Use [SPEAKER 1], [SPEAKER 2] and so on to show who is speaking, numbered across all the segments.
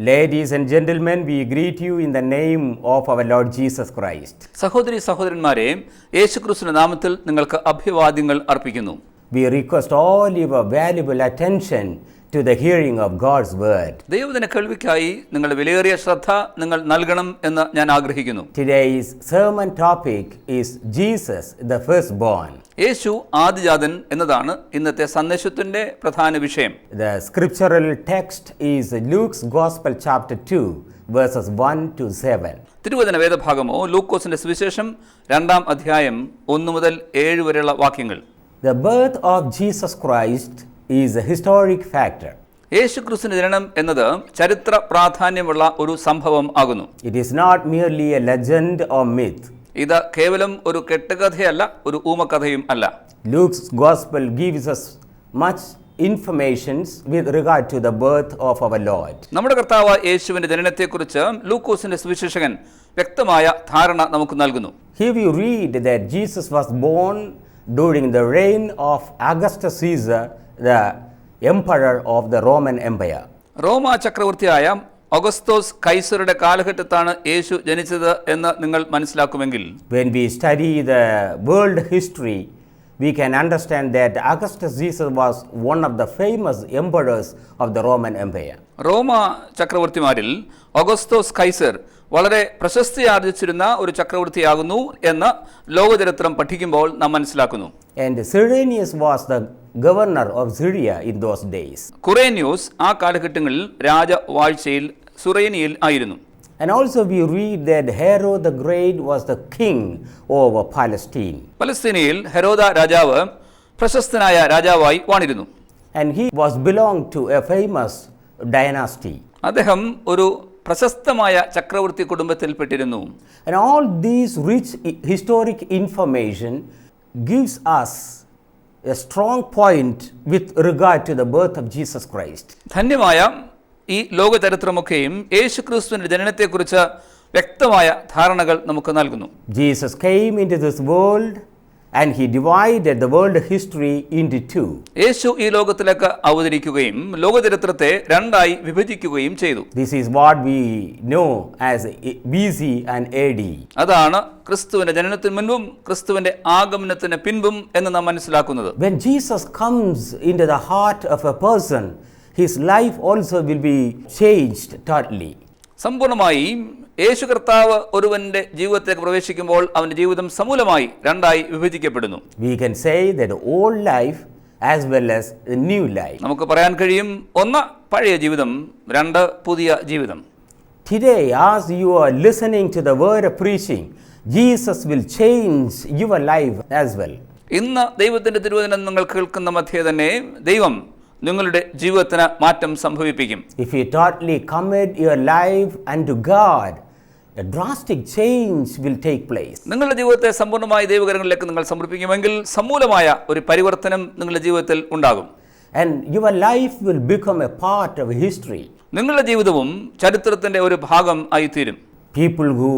[SPEAKER 1] Ladies and gentlemen, we greet you in the name of our Lord Jesus Christ.
[SPEAKER 2] സഹോദരി സഹോദരന്മാരെ, യേശുക്രിസ്തുവിന്റെ നാമത്തിൽ നിങ്ങൾക്ക് അഭിവാദ്യങ്ങൾ അർപ്പിക്കുന്നു.
[SPEAKER 1] We request all your valuable attention to the hearing of God's word.
[SPEAKER 2] ദൈവത്തിന്റെ കേൾവിക്കായി നിങ്ങളുടെ വിലയേറിയ ശ്രദ്ധ നിങ്ങൾ നൽകണം എന്ന് ഞാൻ ആഗ്രഹിക്കുന്നു.
[SPEAKER 1] Today's sermon topic is Jesus the firstborn.
[SPEAKER 2] യേശു ആദിജാതൻ എന്നതാണ് ഇന്നത്തെ സന്ദേശത്തിന്റെ പ്രധാന വിഷയം.
[SPEAKER 1] The scriptural text is Luke's Gospel chapter 2 verses 1 to 7.
[SPEAKER 2] തിരുവചന വേദഭാഗമോ ലൂക്കോസിന്റെ സുവിശേഷം 2-ാം അധ്യായം 1 മുതൽ 7 വരെയുള്ള വാക്യങ്ങൾ.
[SPEAKER 1] The birth of Jesus Christ is a historic factor.
[SPEAKER 2] യേശുക്രിസ്തുവിന്റെ ജനനം എന്നത് ചരിത്ര പ്രാധാന്യമുള്ള ഒരു സംഭവം ആകുന്നു.
[SPEAKER 1] It is not merely a legend or myth.
[SPEAKER 2] ഇത് കേവലം ഒരു കെട്ടുകഥയല്ല, ഒരു ഊമക്കഥയും അല്ല.
[SPEAKER 1] Luke's Gospel gives us much information with regard to the birth of our Lord.
[SPEAKER 2] നമ്മുടെ കർത്താവ് യേശുവിന്റെ ജനനത്തെക്കുറിച്ച് ലൂക്കോസിന്റെ സുവിശേഷകൻ വ്യക്തമായ ധാരണ നമുക്ക് നൽകുന്നു.
[SPEAKER 1] Here we read that Jesus was born during the reign of Augustus Caesar, the emperor of the Roman Empire.
[SPEAKER 2] റോമ ചക്രവർത്തിയായ ഓഗസ്തോസ് കൈസറുടെ കാലഘട്ടത്താണ് യേശു ജനിച്ചത് എന്ന് നിങ്ങൾ മനസ്സിലാക്കുമെങ്കിൽ,
[SPEAKER 1] When we study the world history, we can understand that Augustus Caesar was one of the famous emperors of the Roman Empire.
[SPEAKER 2] റോമ ചക്രവർത്തിമാരിൽ Augustus Caesar വളരെ പ്രശസ്തി ആർജിച്ചിരുന്ന ഒരു ചക്രവർത്തിയാകുന്നു എന്ന് ലോകചരിത്രം പഠിക്കുമ്പോൾ നാം മനസ്സിലാക്കുന്നു.
[SPEAKER 1] And Cyrenius was the governor of Syria in those days.
[SPEAKER 2] കുറേന്യൂസ് ആ കാലഘട്ടങ്ങളിൽ രാജവാഴ്ചയിൽ സുറേനിയിൽ ആയിരുന്നു.
[SPEAKER 1] And also we read that Herod the Great was the king over Palestine.
[SPEAKER 2] പലസ്തീനയിൽ ഹെരോദ രാജാവ് പ്രശസ്തനായ രാജാവായി വാണിരുന്നു.
[SPEAKER 1] And he was belonged to a famous dynasty.
[SPEAKER 2] അദ്ദേഹം ഒരു പ്രശസ്തമായ ചക്രവർത്തി കുടുംബത്തിൽപ്പെട്ടിരുന്നു.
[SPEAKER 1] And all these rich historic information gives us a strong point with regard to the birth of Jesus Christ.
[SPEAKER 2] ധന്യമായ ഈ ലോകചരിത്രമൊക്കെയും യേശുക്രിസ്തുവിന്റെ ജനനത്തെക്കുറിച്ച് വ്യക്തമായ ധാരണകൾ നമുക്ക് നൽകുന്നു.
[SPEAKER 1] Jesus came into this world and he divided the world history into two.
[SPEAKER 2] യേശു ഈ ലോകത്തിലേക്ക് അവതരിക്കുകയും ലോകചരിത്രത്തെ രണ്ടായി വിഭജിക്കുകയും ചെയ്തു.
[SPEAKER 1] This is what we know as BC and AD.
[SPEAKER 2] അതാണ് ക്രിസ്തുവിന്റെ ജനനത്തിന് മുൻപും ക്രിസ്തുവിന്റെ ആഗമനത്തിന് പിൻപും എന്ന് നാം മനസ്സിലാക്കുന്നത്.
[SPEAKER 1] When Jesus comes into the heart of a person, his life also will be changed totally.
[SPEAKER 2] സമ്പൂർണ്ണമായി യേശു കർത്താവ് ഒരുവന്റെ ജീവിതത്തിലേക്ക് പ്രവേശിക്കുമ്പോൾ അവന്റെ ജീവിതം സമൂലമായി രണ്ടായി വിഭജിക്കപ്പെടുന്നു.
[SPEAKER 1] We can say that old life as well as the new life.
[SPEAKER 2] നമുക്ക് പറയാൻ കഴിയും, ഒന്ന് പഴയ ജീവിതം, രണ്ട് പുതിയ ജീവിതം.
[SPEAKER 1] Today, as you are listening to the word of preaching, Jesus will change your life as well.
[SPEAKER 2] ഇന്ന് ദൈവത്തിന്റെ തിരുവചനം നിങ്ങൾ കേൾക്കുന്ന മധ്യേ തന്നെ ദൈവം നിങ്ങളുടെ ജീവിതത്തിന് മാറ്റം സംഭവിപ്പിക്കും.
[SPEAKER 1] If you totally commit your life unto God, a drastic change will take place.
[SPEAKER 2] നിങ്ങളുടെ ജീവിതത്തെ സമ്പൂർണ്ണമായി ദൈവകരങ്ങളിലേക്ക് നിങ്ങൾ സമർപ്പിക്കുമെങ്കിൽ സമൂലമായ ഒരു പരിവർത്തനം നിങ്ങളുടെ ജീവിതത്തിൽ ഉണ്ടാകും.
[SPEAKER 1] And your life will become a part of history.
[SPEAKER 2] നിങ്ങളുടെ ജീവിതവും ചരിത്രത്തിന്റെ ഒരു ഭാഗം ആയിത്തീരും.
[SPEAKER 1] People who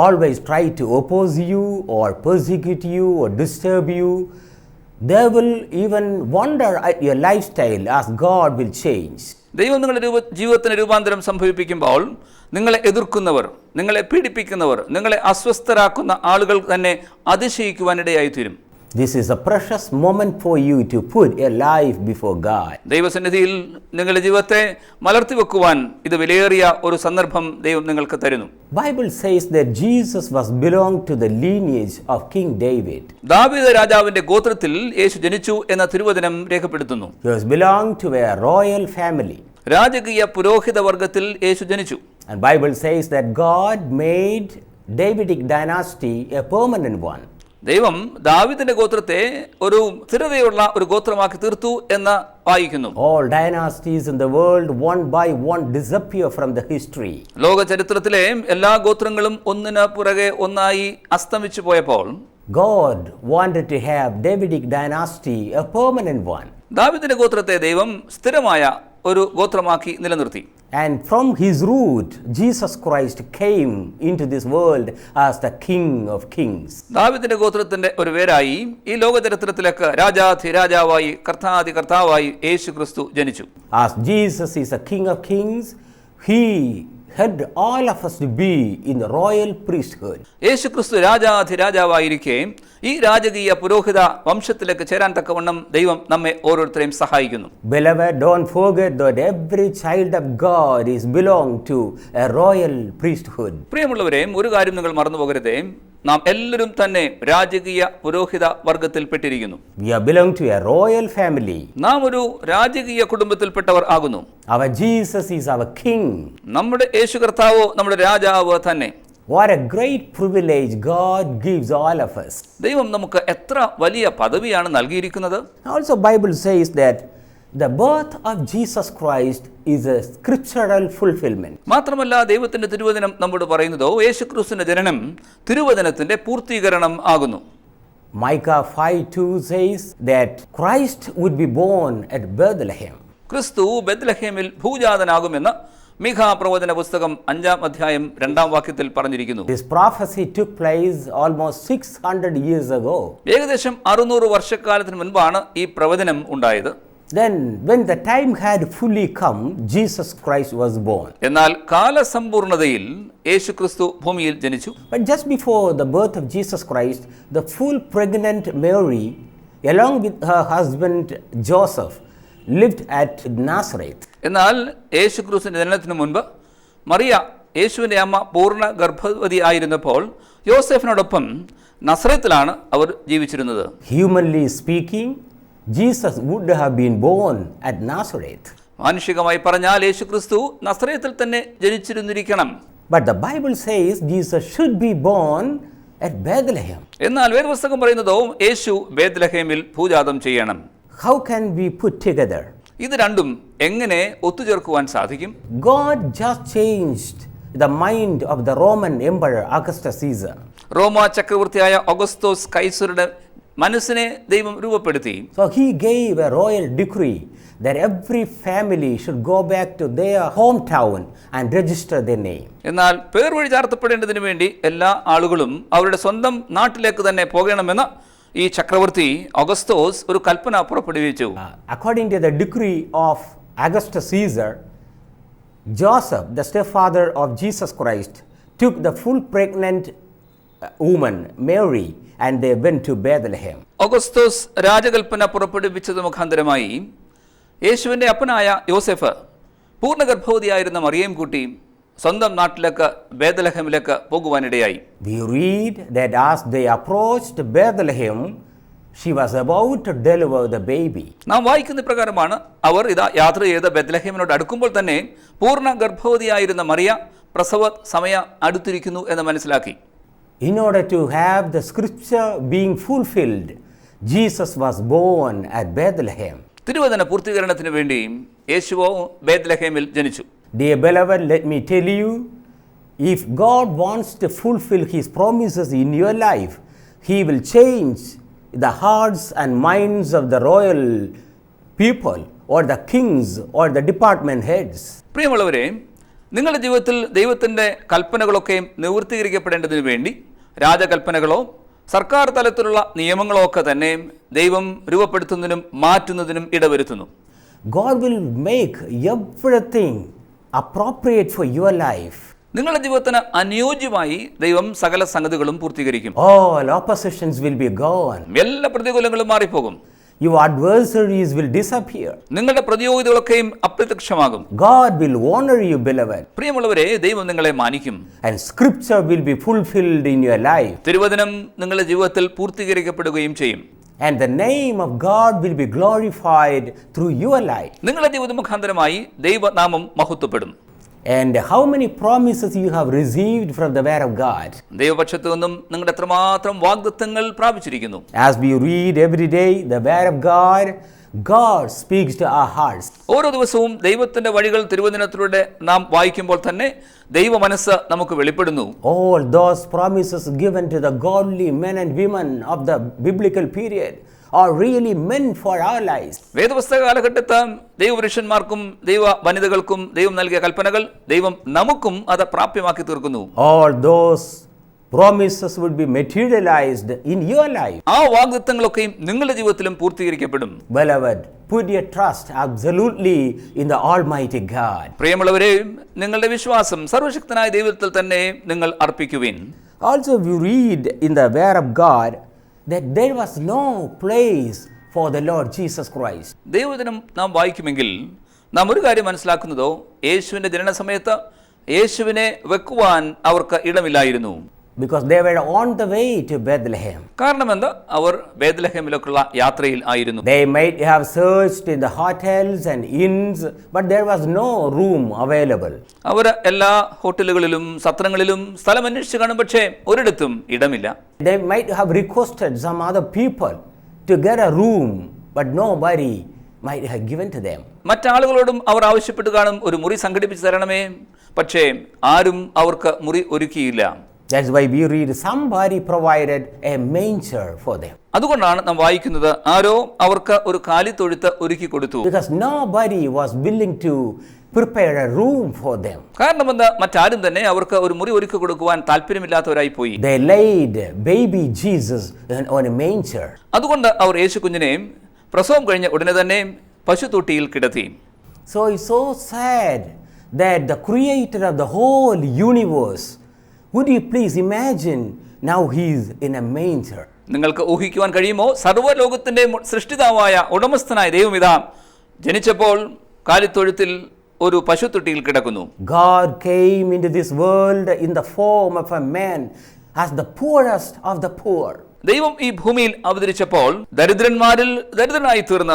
[SPEAKER 1] always try to oppose you or persecute you or disturb you, they will even wonder at your lifestyle as God will change.
[SPEAKER 2] ദൈവം നിങ്ങളുടെ ജീവിതത്തിന് രൂപാന്തരം സംഭവിപ്പിക്കുമ്പോൾ നിങ്ങളെ എതിർക്കുന്നവർ, നിങ്ങളെ പീഡിപ്പിക്കുന്നവർ, നിങ്ങളെ അസ്വസ്ഥരാക്കുന്ന ആളുകൾ തന്നെ അതിശയിക്കുവാനിടയായിത്തീരും.
[SPEAKER 1] This is a precious moment for you to put your life before God.
[SPEAKER 2] ദൈവസന്നിധിയിൽ നിങ്ങളുടെ ജീവിതത്തെ മലർത്തി വെക്കുവാൻ ഇത് വിലയേറിയ ഒരു സന്ദർഭം ദൈവം നിങ്ങൾക്ക് തരുന്നു.
[SPEAKER 1] Bible says that Jesus was belonged to the lineage of King David.
[SPEAKER 2] ദാവീദ് രാജാവിന്റെ ഗോത്രത്തിൽ യേശു ജനിച്ചു എന്ന തിരുവചനം രേഖപ്പെടുത്തുന്നു.
[SPEAKER 1] He was belonged to a royal family.
[SPEAKER 2] രാജകീയ പുരോഹിത വർഗത്തിൽ യേശു ജനിച്ചു.
[SPEAKER 1] And Bible says that God made Davidic dynasty a permanent one.
[SPEAKER 2] ദൈവം ദാവീദിന്റെ ഗോത്രത്തെ ഒരു സ്ഥിരതയുള്ള ഒരു ഗോത്രമാക്കി തീർത്തു എന്ന് വായിക്കുന്നു.
[SPEAKER 1] All dynasties in the world one by one disappear from the history.
[SPEAKER 2] ലോക ചരിത്രത്തിലെ എല്ലാ ഗോത്രങ്ങളും ഒന്നിന് പുറകെ ഒന്നായി അസ്തമിച്ചു പോയപ്പോൾ
[SPEAKER 1] God wanted to have Davidic dynasty a permanent one.
[SPEAKER 2] ദാവീദിന്റെ ഗോത്രത്തെ ദൈവം സ്ഥിരമായ ഒരു ഗോത്രമാക്കി നിലനിർത്തി.
[SPEAKER 1] And from his root, Jesus Christ came into this world as the King of Kings.
[SPEAKER 2] ദാവീദിന്റെ ഗോത്രത്തിന്റെ ഒരു വേരായി ഈ ലോക ചരിത്രത്തിലേക്ക് രാജാധിരാജാവായി കർത്താവായി യേശു ക്രിസ്തു ജനിച്ചു.
[SPEAKER 1] As Jesus is a King of Kings, He helped all of us to be in the royal priesthood.
[SPEAKER 2] യേശുക്രിസ്തു രാജാധിരാജാവായിരിക്കെ ഈ രാജകീയ പുരോഹിത വംശത്തിലേക്ക് ചേരാൻ തക്കവണ്ണം ദൈവം നമ്മെ ഓരോരുത്തരെയും സഹായിക്കുന്നു.
[SPEAKER 1] Beloved, don't forget that every child of God is belong to a royal priesthood.
[SPEAKER 2] പ്രിയമുള്ളവരെ, ഒരു കാര്യം നിങ്ങൾ മറന്നു പോകരുതേ, നാം എല്ലാവരും തന്നെ രാജകീയ പുരോഹിത വർഗത്തിൽപ്പെട്ടിരിക്കുന്നു.
[SPEAKER 1] We are belong to a royal family.
[SPEAKER 2] നാം ഒരു രാജകീയ കുടുംബത്തിൽപ്പെട്ടവർ ആകുന്നു.
[SPEAKER 1] Our Jesus is our king.
[SPEAKER 2] നമ്മുടെ യേശു കർത്താവോ നമ്മുടെ രാജാവ് തന്നെ.
[SPEAKER 1] What a great privilege God gives all of us.
[SPEAKER 2] ദൈവം നമുക്ക് എത്ര വലിയ പദവിയാണ് നൽകിയിരിക്കുന്നത്.
[SPEAKER 1] Also Bible says that the birth of Jesus Christ is a scriptural fulfillment.
[SPEAKER 2] മാത്രമല്ല ദൈവത്തിന്റെ തിരുവചനം നമ്മോട് പറയുന്നതോ യേശുക്രിസ്തുവിന്റെ ജനനം തിരുവചനത്തിന്റെ പൂർത്തീകരണം ആകുന്നു.
[SPEAKER 1] Micah 5:2 says that Christ would be born at Bethlehem.
[SPEAKER 2] ക്രിസ്തു ബെത്ലഹേമിൽ ഭൂജാതനാകുമെന്ന് മീഖാ പ്രവചന പുസ്തകം 5-ാം അധ്യായം 2-ാം വാക്യത്തിൽ പറഞ്ഞിരിക്കുന്നു.
[SPEAKER 1] This prophecy took place almost 600 years ago.
[SPEAKER 2] ഏകദേശം 600 വർഷക്കാലത്തിന് മുൻപാണ് ഈ പ്രവചനം ഉണ്ടായത്.
[SPEAKER 1] Then when the time had fully come, Jesus Christ was born.
[SPEAKER 2] എന്നാൽ കാലസമ്പൂർണതയിൽ യേശുക്രിസ്തു ഭൂമിയിൽ ജനിച്ചു.
[SPEAKER 1] But just before the birth of Jesus Christ, the full pregnant Mary along with her husband Joseph lived at Nazareth.
[SPEAKER 2] എന്നാൽ യേശുക്രിസ്തുവിന്റെ ജനനത്തിന് മുൻപ് മറിയ യേശുവിന്റെ അമ്മ പൂർണ്ണ ഗർഭവതി ആയിരുന്നപ്പോൾ യോസെഫിനോടൊപ്പം നസറത്തിലാണ് അവർ ജീവിച്ചിരുന്നത്.
[SPEAKER 1] Humanly speaking, Jesus would have been born at Nazareth.
[SPEAKER 2] മാനുഷികമായി പറഞ്ഞാൽ യേശുക്രിസ്തു നസറത്തിൽ തന്നെ ജനിച്ചിരുന്നിരിക്കണം.
[SPEAKER 1] But the Bible says Jesus should be born at Bethlehem.
[SPEAKER 2] എന്നാൽ വേദപുസ്തകം പറയുന്നതോ യേശു ബേത്ലഹേമിൽ ഭൂജാതം ചെയ്യണം.
[SPEAKER 1] How can we put together?
[SPEAKER 2] ഇത് രണ്ടും എങ്ങനെ ഒത്തുചേർക്കുവാൻ സാധിക്കും?
[SPEAKER 1] God just changed the mind of the Roman Emperor Augustus Caesar.
[SPEAKER 2] റോമ ചക്രവർത്തിയായ ഓഗസ്തോസ് കൈസറുടെ മനസ്സിനെ ദൈവം രൂപപ്പെടുത്തി.
[SPEAKER 1] So he gave a royal decree that every family should go back to their hometown and register their name.
[SPEAKER 2] എന്നാൽ പേർ വഴി ചാർത്തപ്പെടേണ്ടതിനു വേണ്ടി എല്ലാ ആളുകളും അവരുടെ സ്വന്തം നാട്ടിലേക്ക് തന്നെ പോകണമെന്ന് ഈ ചക്രവർത്തി ഓഗസ്തോസ് ഒരു കൽപ്പന പുറപ്പെടുവിച്ചു.
[SPEAKER 1] According to the decree of Augustus Caesar, Joseph, the stepfather of Jesus Christ, took the full pregnant woman Mary and they went to Bethlehem.
[SPEAKER 2] ഓഗസ്തോസ് രാജകൽപ്പന പുറപ്പെടുവിച്ചത് മുഖാന്തരമായി യേശുവിന്റെ അപ്പനായ യോസെഫ് പൂർണ്ണ ഗർഭവതിയായിരുന്ന മറിയയും കൂട്ടി സ്വന്തം നാട്ടിലേക്ക് ബേത്ലഹേമിലേക്ക് പോകുവാനിടയായി.
[SPEAKER 1] We read that as they approached Bethlehem, she was about to deliver the baby.
[SPEAKER 2] നാം വായിക്കുന്ന പ്രകാരമാണ് അവർ ഇതാ യാത്ര ചെയ്ത് ബേത്ലഹേമിനോട് അടുക്കുമ്പോൾ തന്നെ പൂർണ്ണ ഗർഭവതിയായിരുന്ന മറിയ പ്രസവ സമയം അടുത്തിരിക്കുന്നു എന്ന് മനസ്സിലാക്കി.
[SPEAKER 1] In order to have the scripture being fulfilled, Jesus was born at Bethlehem.
[SPEAKER 2] തിരുവചന പൂർത്തീകരണത്തിന് വേണ്ടി യേശുവോ ബേത്ലഹേമിൽ ജനിച്ചു.
[SPEAKER 1] Dear beloved, let me tell you, if God wants to fulfill His promises in your life, He will change the hearts and minds of the royal people or the kings or the department heads.
[SPEAKER 2] പ്രിയമുള്ളവരെ, നിങ്ങളുടെ ജീവിതത്തിൽ ദൈവത്തിൻ്റെ കൽപ്പനകളൊക്കെയും നിവൃത്തീകരിക്കപ്പെടേണ്ടതിനു വേണ്ടി രാജകൽപ്പനകളോ സർക്കാർ തലത്തിലുള്ള നിയമങ്ങളോ ഒക്കെ തന്നെ ദൈവം രൂപപ്പെടുത്തുന്നതിനും മാറ്റുന്നതിനും ഇടവരുത്തുന്നു.
[SPEAKER 1] God will make everything appropriate for your life.
[SPEAKER 2] നിങ്ങളുടെ ജീവിതത്തിന് അനുയോജ്യമായി ദൈവം സകല സംഗതികളും പൂർത്തീകരിക്കും.
[SPEAKER 1] All oppositions will be gone.
[SPEAKER 2] എല്ലാ പ്രതികൂലങ്ങളും മാറിപ്പോകും.
[SPEAKER 1] Your adversaries will disappear.
[SPEAKER 2] നിങ്ങളുടെ പ്രതിയോഗികളൊക്കെയും അപ്രത്യക്ഷമാകും.
[SPEAKER 1] God will honor you, beloved.
[SPEAKER 2] പ്രിയമുള്ളവരെ, ദൈവം നിങ്ങളെ മാനിക്കും.
[SPEAKER 1] And scripture will be fulfilled in your life.
[SPEAKER 2] തിരുവചനം നിങ്ങളുടെ ജീവിതത്തിൽ പൂർത്തീകരിക്കപ്പെടുകയും ചെയ്യും.
[SPEAKER 1] And the name of God will be glorified through your life.
[SPEAKER 2] നിങ്ങളുടെ ജീവിത മുഖാന്തരമായി ദൈവനാമം മഹത്വപ്പെടും.
[SPEAKER 1] And how many promises you have received from the word of God?
[SPEAKER 2] ദൈവപക്ഷത്തു നിന്നും നിങ്ങൾ എത്രമാത്രം വാഗ്ദത്തങ്ങൾ പ്രാപിച്ചിരിക്കുന്നു.
[SPEAKER 1] As we read every day the word of God, God speaks to our hearts.
[SPEAKER 2] ഓരോ ദിവസവും ദൈവത്തിന്റെ വഴികൾ തിരുവചനത്തിലൂടെ നാം വായിക്കുമ്പോൾ തന്നെ ദൈവ മനസ്സ് നമുക്ക് വെളിപ്പെടുന്നു.
[SPEAKER 1] All those promises given to the godly men and women of the biblical period are really meant for our lives.
[SPEAKER 2] വേദപുസ്തക കാലഘട്ടത്ത് ദൈവപുരുഷന്മാർക്കും ദൈവ വനിതകൾക്കും ദൈവം നൽകിയ കൽപ്പനകൾ ദൈവം നമുക്കും അത് പ്രാപ്യമാക്കി തീർക്കുന്നു.
[SPEAKER 1] All those promises would be materialized in your life.
[SPEAKER 2] ആ വാഗ്ദത്തങ്ങളൊക്കെയും നിങ്ങളുടെ ജീവിതത്തിലും പൂർത്തീകരിക്കപ്പെടും.
[SPEAKER 1] Beloved, put your trust absolutely in the Almighty God.
[SPEAKER 2] പ്രിയമുള്ളവരെ, നിങ്ങളുടെ വിശ്വാസം സർവശക്തനായ ദൈവത്തിൽ തന്നെ നിങ്ങൾ അർപ്പിക്കുവിൻ.
[SPEAKER 1] Also, we read in the Word of God that there was no place for the Lord Jesus Christ.
[SPEAKER 2] ദൈവവചനം നാം വായിക്കുമെങ്കിൽ നാം ഒരു കാര്യം മനസ്സിലാക്കുന്നതോ, യേശുവിൻ്റെ ജനന സമയത്ത് യേശുവിനെ വെക്കുവാൻ അവർക്ക് ഇടമില്ലായിരുന്നു.
[SPEAKER 1] Because they were on the way to Bethlehem.
[SPEAKER 2] കാരണം എന്താ? അവർ ബേത്ലഹേമിലേക്കുള്ള യാത്രയിൽ ആയിരുന്നു.
[SPEAKER 1] They might have searched in the hotels and inns, but there was no room available.
[SPEAKER 2] അവർ എല്ലാ ഹോട്ടലുകളിലും സത്രങ്ങളിലും സ്ഥലം അന്വേഷിച്ച് കാണും, പക്ഷേ ഒരിടത്തും ഇടമില്ല.
[SPEAKER 1] They might have requested some other people to get a room, but nobody might have given to them.
[SPEAKER 2] മറ്റാളുകളോടും അവർ ആവശ്യപ്പെട്ട് കാണും, ഒരു മുറി സംഘടിപ്പിച്ച് തരണമേ, പക്ഷേ ആരും അവർക്ക് മുറി ഒരുക്കിയില്ല.
[SPEAKER 1] That's why we read somebody provided a manger for them.
[SPEAKER 2] അതുകൊണ്ടാണ് നാം വായിക്കുന്നത്, ആരോ അവർക്ക് ഒരു കാലിത്തൊഴുത്ത് ഒരുക്കി കൊടുത്തു.
[SPEAKER 1] Because nobody was willing to prepare a room for them.
[SPEAKER 2] കാരണം എന്താ? മറ്റാരും തന്നെ അവർക്ക് ഒരു മുറി ഒരുക്കി കൊടുക്കുവാൻ താല്പര്യമില്ലാത്തവരായി പോയി.
[SPEAKER 1] They laid baby Jesus on a manger.
[SPEAKER 2] അതുകൊണ്ട് അവർ യേശു കുഞ്ഞിനെ പ്രസവം കഴിഞ്ഞ ഉടനെ തന്നെ പശുത്തൊട്ടിയിൽ കിടത്തി.
[SPEAKER 1] So it's so sad that the creator of the whole universe, would you please imagine, now he's in a manger.
[SPEAKER 2] നിങ്ങൾക്ക് ഊഹിക്കുവാൻ കഴിയുമോ? സർവ്വലോകത്തിന്റെ സൃഷ്ടിതാവായ ഉടമസ്ഥനായ ദൈവം ഇതാ ജനിച്ചപ്പോൾ കാലിത്തൊഴുത്തിൽ ഒരു പശുത്തൊട്ടിയിൽ കിടക്കുന്നു.
[SPEAKER 1] God came into this world in the form of a man as the poorest of the poor.
[SPEAKER 2] ദൈവം ഈ ഭൂമിയിൽ അവതരിച്ചപ്പോൾ ദരിദ്രന്മാരിൽ ദരിദ്രനായി തീർന്ന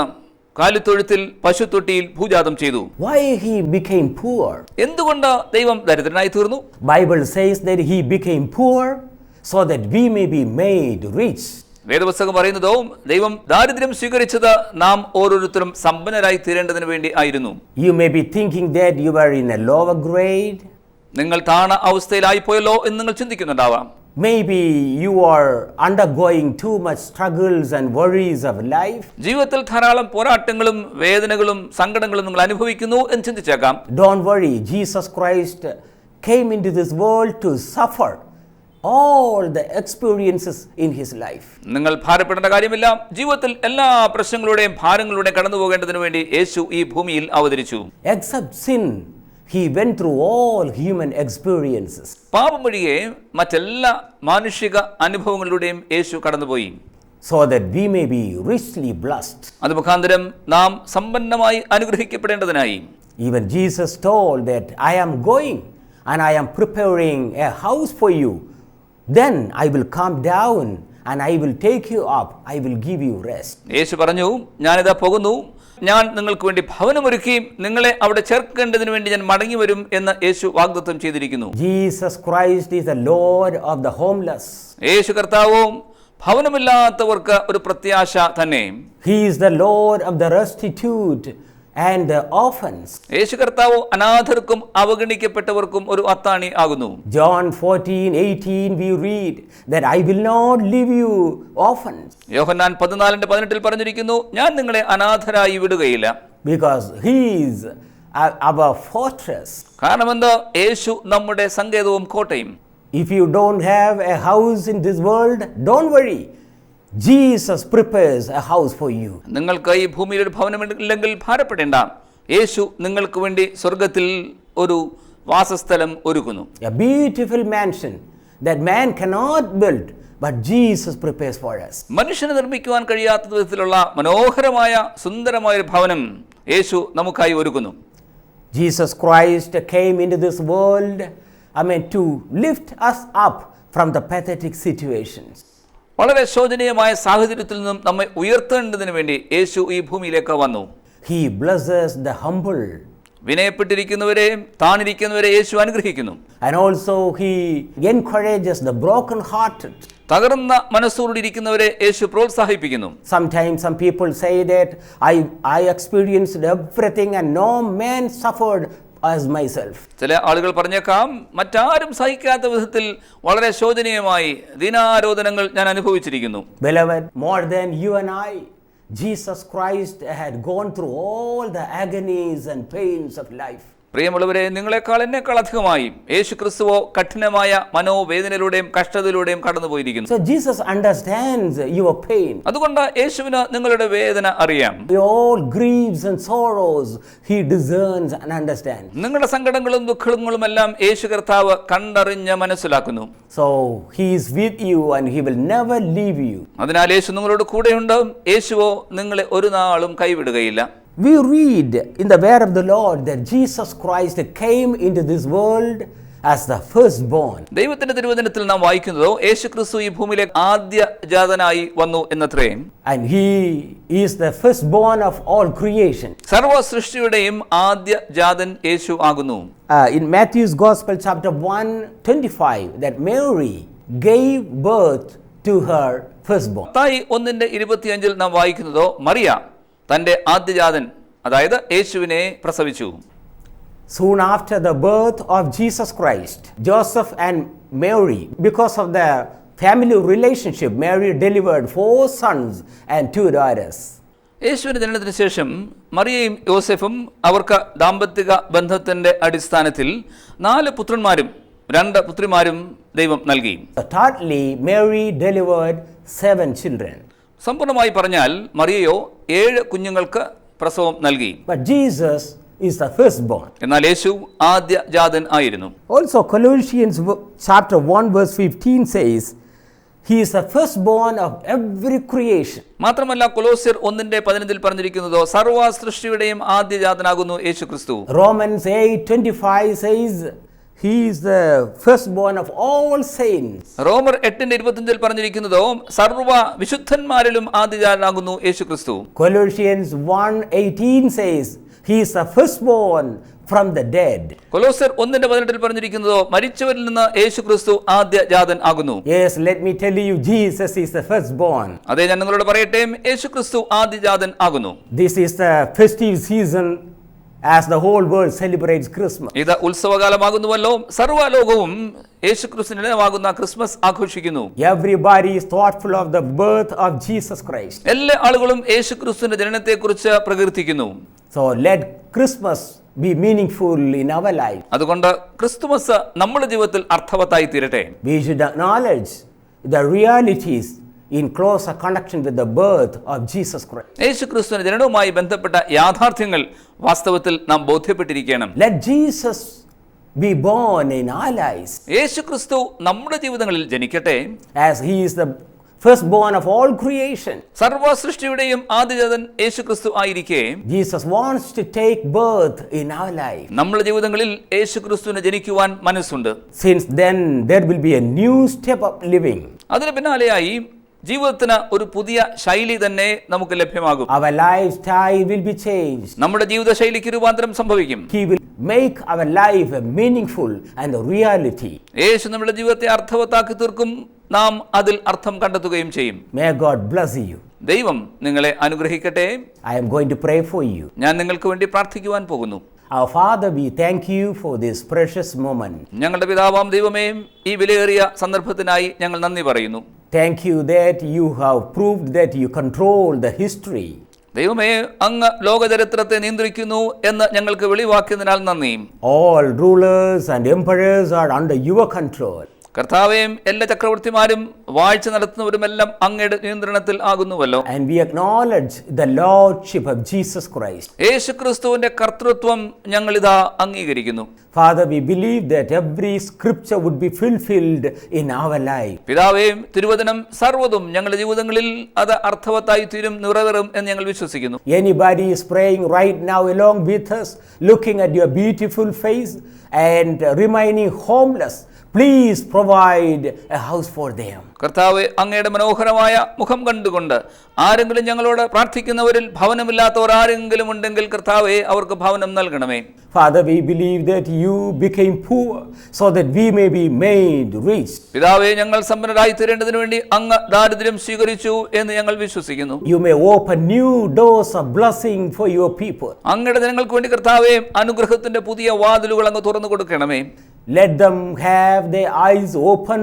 [SPEAKER 2] കാലിത്തൊഴുത്തിൽ പശുത്തൊട്ടിയിൽ ഭൂജാതം ചെയ്തു.
[SPEAKER 1] Why he became poor?
[SPEAKER 2] എന്തുകൊണ്ട് ദൈവം ദരിദ്രനായി തീർന്നു?
[SPEAKER 1] Bible says that he became poor so that we may be made rich.
[SPEAKER 2] വേദപുസ്തകം പറയുന്നതോ, ദൈവം ദാരിദ്ര്യം സ്വീകരിച്ചത് നാം ഓരോരുത്തരും സമ്പന്നരായി തീരേണ്ടതിന് വേണ്ടി ആയിരുന്നു.
[SPEAKER 1] You may be thinking that you are in a lower grade.
[SPEAKER 2] നിങ്ങൾ താണ അവസ്ഥയിലായി പോയല്ലോ എന്ന് നിങ്ങൾ ചിന്തിക്കുന്നുണ്ടാവാം.
[SPEAKER 1] Maybe you are undergoing too much struggles and worries of life.
[SPEAKER 2] ജീവിതത്തിൽ ധാരാളം പോരാട്ടങ്ങളും വേദനകളും സങ്കടങ്ങളും നിങ്ങൾ അനുഭവിക്കുന്നു എന്ന് ചിന്തിച്ചേക്കാം.
[SPEAKER 1] Don't worry, Jesus Christ came into this world to suffer all the experiences in his life.
[SPEAKER 2] നിങ്ങൾ ഭാരപ്പെടേണ്ട കാര്യമില്ല. ജീവിതത്തിൽ എല്ലാ പ്രശ്നങ്ങളുടെയും ഭാരങ്ങളുടെയും കടന്നു പോകേണ്ടതിന് വേണ്ടി യേശു ഈ ഭൂമിയിൽ അവതരിച്ചു.
[SPEAKER 1] Except sin, he went through all human experiences.
[SPEAKER 2] പാപം വഴിയെ മറ്റെല്ലാ മാനുഷിക അനുഭവങ്ങളിലൂടെയും യേശു കടന്നുപോയി.
[SPEAKER 1] So that we may be richly blessed.
[SPEAKER 2] അത് മുഖാന്തരം നാം സമ്പന്നമായി അനുഗ്രഹിക്കപ്പെടേണ്ടതിനായി.
[SPEAKER 1] Even Jesus told that I am going and I am preparing a house for you. Then I will come down and I will take you up. I will give you rest.
[SPEAKER 2] യേശു പറഞ്ഞു, ഞാനിതാ പോകുന്നു, ഞാൻ നിങ്ങൾക്ക് വേണ്ടി ഭവനമൊരുക്കി നിങ്ങളെ അവിടെ ചേർക്കേണ്ടതിന് വേണ്ടി ഞാൻ മടങ്ങി വരും എന്ന് യേശു വാഗ്ദത്തം ചെയ്തിരിക്കുന്നു.
[SPEAKER 1] Jesus Christ is the Lord of the homeless.
[SPEAKER 2] യേശു കർത്താവും ഭവനമില്ലാത്തവർക്ക് ഒരു പ്രത്യാശ തന്നെ.
[SPEAKER 1] He is the Lord of the destitute and the orphans.
[SPEAKER 2] യേശു കർത്താവ് അനാഥർക്കും അവഗണിക്കപ്പെട്ടവർക്കും ഒരു അത്താണി ആകുന്നു.
[SPEAKER 1] John 14:18 we read that I will not leave you orphans.
[SPEAKER 2] യോഹന്നാൻ 14:18 പറഞ്ഞിരിക്കുന്നു, ഞാൻ നിങ്ങളെ അനാഥരായി വിടുകയില്ല.
[SPEAKER 1] Because he is our fortress.
[SPEAKER 2] കാരണം എന്താ? യേശു നമ്മുടെ സങ്കേതവും കോട്ടയും.
[SPEAKER 1] If you don't have a house in this world, don't worry. Jesus prepares a house for you.
[SPEAKER 2] നിങ്ങൾക്ക് ഈ ഭൂമിയിൽ ഒരു ഭവനമില്ലെങ്കിൽ ഭാരപ്പെടേണ്ട. യേശു നിങ്ങൾക്ക് വേണ്ടി സ്വർഗത്തിൽ ഒരു വാസസ്ഥലം ഒരുക്കുന്നു.
[SPEAKER 1] A beautiful mansion that man cannot build, but Jesus prepares for us.
[SPEAKER 2] മനുഷ്യന് നിർമ്മിക്കുവാൻ കഴിയാത്ത വിധത്തിലുള്ള മനോഹരമായ സുന്ദരമായ ഒരു ഭവനം യേശു നമുക്കായി ഒരുക്കുന്നു.
[SPEAKER 1] Jesus Christ came into this world, to lift us up from the pathetic situations.
[SPEAKER 2] വളരെ ശോചനീയമായ സാഹചര്യത്തിൽ നിന്നും നമ്മെ ഉയർത്തേണ്ടതിന് വേണ്ടി യേശു ഈ ഭൂമിയിലേക്ക് വന്നു.
[SPEAKER 1] He blesses the humble.
[SPEAKER 2] വിനയപ്പെട്ടിരിക്കുന്നവരെ താണിരിക്കുന്നവരെ യേശു അനുഗ്രഹിക്കുന്നു.
[SPEAKER 1] And also he encourages the broken hearted.
[SPEAKER 2] തകർന്ന മനസ്സോടിരിക്കുന്നവരെ യേശു പ്രോത്സാഹിപ്പിക്കുന്നു.
[SPEAKER 1] Sometimes some people say that I experienced everything and no man suffered as myself.
[SPEAKER 2] ചില ആളുകൾ പറഞ്ഞേക്കാം, മറ്റാരും സഹിക്കാത്ത വിധത്തിൽ വളരെ ശോചനീയമായി ദീനാരോധനങ്ങൾ ഞാൻ അനുഭവിച്ചിരിക്കുന്നു.
[SPEAKER 1] Beloved, more than you and I, Jesus Christ had gone through all the agonies and pains of life.
[SPEAKER 2] പ്രിയമുള്ളവരെ, നിങ്ങളെക്കാൾ എന്നെക്കാൾ അധികമായി യേശു ക്രിസ്തുവോ കഠിനമായ മനോവേദനയിലൂടെയും കഷ്ടതയിലൂടെയും കടന്നുപോയിരിക്കുന്നു.
[SPEAKER 1] So Jesus understands your pain.
[SPEAKER 2] അതുകൊണ്ട് യേശുവിന് നിങ്ങളുടെ വേദന അറിയാം.
[SPEAKER 1] All griefs and sorrows he discerns and understands.
[SPEAKER 2] നിങ്ങളുടെ സങ്കടങ്ങളും ദുഃഖങ്ങളും എല്ലാം യേശു കർത്താവ് കണ്ടറിഞ്ഞ് മനസ്സിലാക്കുന്നു.
[SPEAKER 1] So he is with you and he will never leave you.
[SPEAKER 2] അതിനാൽ യേശു നിങ്ങളോട് കൂടെയുണ്ട്. യേശുവോ നിങ്ങളെ ഒരു നാളും കൈവിടുകയില്ല.
[SPEAKER 1] We read in the word of the Lord that Jesus Christ came into this world as the firstborn.
[SPEAKER 2] ദൈവത്തിന്റെ തിരുവചനത്തിൽ നാം വായിക്കുന്നതോ യേശു ക്രിസ്തു ഈ ഭൂമിയിലെ ആദ്യ ജാതനായി വന്നു എന്നത്രേ.
[SPEAKER 1] And he is the firstborn of all creation.
[SPEAKER 2] സർവ്വ സൃഷ്ടിയുടെയും ആദ്യ ജാതൻ യേശു ആകുന്നു.
[SPEAKER 1] In Matthew's Gospel chapter 1:25 that Mary gave birth to her firstborn.
[SPEAKER 2] Mathai 1:25 നാം വായിക്കുന്നതോ മറിയ തന്റെ ആദ്യജാതൻ അതായത് യേശുവിനെ പ്രസവിച്ചു.
[SPEAKER 1] Soon after the birth of Jesus Christ, Joseph and Mary, because of their family relationship, Mary delivered 4 sons and 2 daughters.
[SPEAKER 2] യേശുവിന്റെ ജനനത്തിന് ശേഷം മറിയയും യോസെഫും അവർക്ക് ദാമ്പത്തിക ബന്ധത്തിന്റെ അടിസ്ഥാനത്തിൽ 4 പുത്രന്മാരും 2 പുത്രിമാരും ദൈവം നൽകി.
[SPEAKER 1] Thirdly, Mary delivered 7 children.
[SPEAKER 2] സമ്പൂർണ്ണമായി പറഞ്ഞാൽ മറിയയോ 7 കുഞ്ഞുങ്ങൾക്ക് പ്രസവം നൽകി.
[SPEAKER 1] But Jesus is the firstborn.
[SPEAKER 2] എന്നാൽ യേശു ആദ്യ ജാതൻ ആയിരുന്നു.
[SPEAKER 1] Also Colossians chapter 1 verse 15 says he is the firstborn of every creation.
[SPEAKER 2] മാത്രമല്ല കൊലോസ്യർ 1:15 പറഞ്ഞിരിക്കുന്നതോ സർവ്വ സൃഷ്ടിയുടെയും ആദ്യ ജാതനാകുന്നു യേശു ക്രിസ്തു.
[SPEAKER 1] Romans 8:25 says he is the firstborn of all saints.
[SPEAKER 2] റോമർ 8:25 പറഞ്ഞിരിക്കുന്നതോ സർവ്വ വിശുദ്ധന്മാരിലും ആദ്യജാതനാകുന്നു യേശു ക്രിസ്തു.
[SPEAKER 1] Colossians 1:18 says he is the firstborn from the dead.
[SPEAKER 2] കൊലോസ്യർ 1:18 പറഞ്ഞിരിക്കുന്നതോ മരിച്ചവരിൽ നിന്ന് യേശു ക്രിസ്തു ആദ്യ ജാതൻ ആകുന്നു.
[SPEAKER 1] Yes, let me tell you, Jesus is the firstborn.
[SPEAKER 2] അതെ, ഞാൻ നിങ്ങളോട് പറയട്ടെ, യേശു ക്രിസ്തു ആദ്യ ജാതൻ ആകുന്നു.
[SPEAKER 1] This is the festive season as the whole world celebrates Christmas.
[SPEAKER 2] ഇത് ഉത്സവകാലമാകുന്നുവല്ലോ. സർവ്വലോകവും യേശു ക്രിസ്തുവിനാകുന്ന ക്രിസ്മസ് ആഘോഷിക്കുന്നു.
[SPEAKER 1] Everybody is thoughtful of the birth of Jesus Christ.
[SPEAKER 2] എല്ലാ ആളുകളും യേശു ക്രിസ്തുവിന്റെ ജനനത്തെക്കുറിച്ച് പ്രകീർത്തിക്കുന്നു.
[SPEAKER 1] So let Christmas be meaningful in our life.
[SPEAKER 2] അതുകൊണ്ട് ക്രിസ്തുമസ് നമ്മുടെ ജീവിതത്തിൽ അർത്ഥവത്തായി തീരട്ടെ.
[SPEAKER 1] We should acknowledge the realities in closer connection with the birth of Jesus Christ.
[SPEAKER 2] യേശു ക്രിസ്തുവിന്റെ ജനനവുമായി ബന്ധപ്പെട്ട യാഥാർത്ഥ്യങ്ങൾ വാസ്തവത്തിൽ നാം ബോധ്യപ്പെട്ടിരിക്കണം.
[SPEAKER 1] Let Jesus be born in our lives.
[SPEAKER 2] യേശു ക്രിസ്തു നമ്മുടെ ജീവിതങ്ങളിൽ ജനിക്കട്ടെ.
[SPEAKER 1] As he is the firstborn of all creation.
[SPEAKER 2] സർവ്വ സൃഷ്ടിയുടെയും ആദ്യജാതൻ യേശു ക്രിസ്തു ആയിരിക്കെ
[SPEAKER 1] Jesus wants to take birth in our life.
[SPEAKER 2] നമ്മുടെ ജീവിതങ്ങളിൽ യേശു ക്രിസ്തുവിന് ജനിക്കുവാൻ മനസ്സുണ്ട്.
[SPEAKER 1] Since then there will be a new step of living.
[SPEAKER 2] അതിന് പിന്നാലെയായി ജീവിതത്തിന് ഒരു പുതിയ ശൈലി തന്നെ നമുക്ക് ലഭ്യമാകും.
[SPEAKER 1] Our lifestyle will be changed.
[SPEAKER 2] നമ്മുടെ ജീവിത ശൈലിക്ക് രൂപാന്തരം സംഭവിക്കും.
[SPEAKER 1] He will make our life meaningful and a reality.
[SPEAKER 2] യേശു നമ്മുടെ ജീവിതത്തെ അർത്ഥവത്താക്കി തീർക്കും. നാം അതിൽ അർത്ഥം കണ്ടെത്തുകയും ചെയ്യും.
[SPEAKER 1] May God bless you.
[SPEAKER 2] ദൈവം നിങ്ങളെ അനുഗ്രഹിക്കട്ടെ.
[SPEAKER 1] I am going to pray for you.
[SPEAKER 2] ഞാൻ നിങ്ങൾക്ക് വേണ്ടി പ്രാർത്ഥിക്കുവാൻ പോകുന്നു.
[SPEAKER 1] Our Father, we thank you for this precious moment.
[SPEAKER 2] ഞങ്ങളുടെ പിതാവാം ദൈവമേ, ഈ വിലയേറിയ സന്ദർഭത്തിനായി ഞങ്ങൾ നന്ദി പറയുന്നു.
[SPEAKER 1] Thank you that you have proved that you control the history.
[SPEAKER 2] ദൈവമേ, അങ്ങ് ലോകചരിത്രത്തെ നിയന്ത്രിക്കുന്നു എന്ന് ഞങ്ങൾക്ക് വെളിവാക്കിയതിനാൽ നന്ദി.
[SPEAKER 1] All rulers and emperors are under your control.
[SPEAKER 2] കർത്താവേയും എല്ലാ ചക്രവർത്തിമാരും വാഴ്ച നടത്തുന്നവരുമെല്ലാം അങ്ങയുടെ നിയന്ത്രണത്തിൽ ആകുന്നുവല്ലോ.
[SPEAKER 1] And we acknowledge the lordship of Jesus Christ.
[SPEAKER 2] യേശുക്രിസ്തുവിന്റെ കർത്തൃത്വം ഞങ്ങളിതാ അംഗീകരിക്കുന്നു.
[SPEAKER 1] Father, we believe that every scripture would be fulfilled in our life.
[SPEAKER 2] പിതാവേയും തിരുവചനം സർവ്വതും ഞങ്ങളുടെ ജീവിതങ്ങളിൽ അത് അർത്ഥവത്തായി തീരും, നിറവേറും എന്ന് ഞങ്ങൾ വിശ്വസിക്കുന്നു.
[SPEAKER 1] Anybody is praying right now along with us, looking at your beautiful face and remaining homeless, please provide a house for them.
[SPEAKER 2] കർത്താവേ, അങ്ങയുടെ മനോഹരമായ മുഖം കണ്ടുകൊണ്ട് ആരെങ്കിലും ഞങ്ങളോട് പ്രാർത്ഥിക്കുന്നവരിൽ ഭവനമില്ലാത്തവർ ആരെങ്കിലും ഉണ്ടെങ്കിൽ കർത്താവേ, അവർക്ക് ഭവനം നൽകണമേ.
[SPEAKER 1] Father, we believe that you became poor so that we may be made rich.
[SPEAKER 2] പിതാവേ, ഞങ്ങൾ സമ്പന്നരായി തീരേണ്ടതിനു വേണ്ടി അങ്ങ് ദാരിദ്ര്യം സ്വീകരിച്ചു എന്ന് ഞങ്ങൾ വിശ്വസിക്കുന്നു.
[SPEAKER 1] You may open new doors of blessing for your people.
[SPEAKER 2] അങ്ങയുടെ ജനങ്ങൾക്ക് വേണ്ടി കർത്താവേ, അനുഗ്രഹത്തിന്റെ പുതിയ വാതിലുകൾ അങ്ങ് തുറന്നു കൊടുക്കണമേ.
[SPEAKER 1] Let them have their eyes open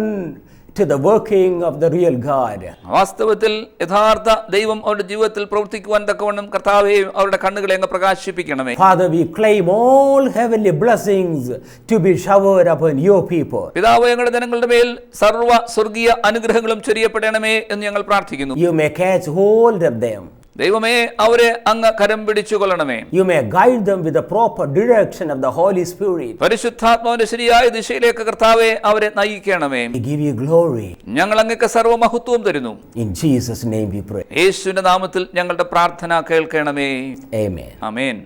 [SPEAKER 1] to the working of the real God.
[SPEAKER 2] വാസ്തവത്തിൽ യഥാർത്ഥ ദൈവം അവരുടെ ജീവിതത്തിൽ പ്രവർത്തിക്കുവാൻ തക്കവണ്ണം കർത്താവേ അവരുടെ കണ്ണുകളെ അങ്ങ് പ്രകാശിപ്പിക്കണമേ.
[SPEAKER 1] Father, we claim all heavenly blessings to be showered upon your people.
[SPEAKER 2] പിതാവേ, ഞങ്ങളുടെ ജനങ്ങളുടെ മേൽ സർവ്വ സ്വർഗീയ അനുഗ്രഹങ്ങളും ചൊരിയപ്പെടണമേ എന്ന് ഞങ്ങൾ പ്രാർത്ഥിക്കുന്നു.
[SPEAKER 1] You may catch hold of them.
[SPEAKER 2] ദൈവമേ, അവരെ അങ്ങ് കരം പിടിച്ചു കൊള്ളണമേ.
[SPEAKER 1] You may guide them with the proper direction of the Holy Spirit.
[SPEAKER 2] പരിശുദ്ധാത്മാവിന്റെ ശരിയായ ദിശയിലേക്ക് കർത്താവേ അവരെ നയിക്കണമേ.
[SPEAKER 1] We give you glory.
[SPEAKER 2] ഞങ്ങൾ അങ്ങേക്ക് സർവ്വമഹത്വവും തരുന്നു.
[SPEAKER 1] In Jesus' name we pray.
[SPEAKER 2] യേശുവിന്റെ നാമത്തിൽ ഞങ്ങളുടെ പ്രാർത്ഥന കേൾക്കണമേ.
[SPEAKER 1] Amen.
[SPEAKER 2] ആമേൻ.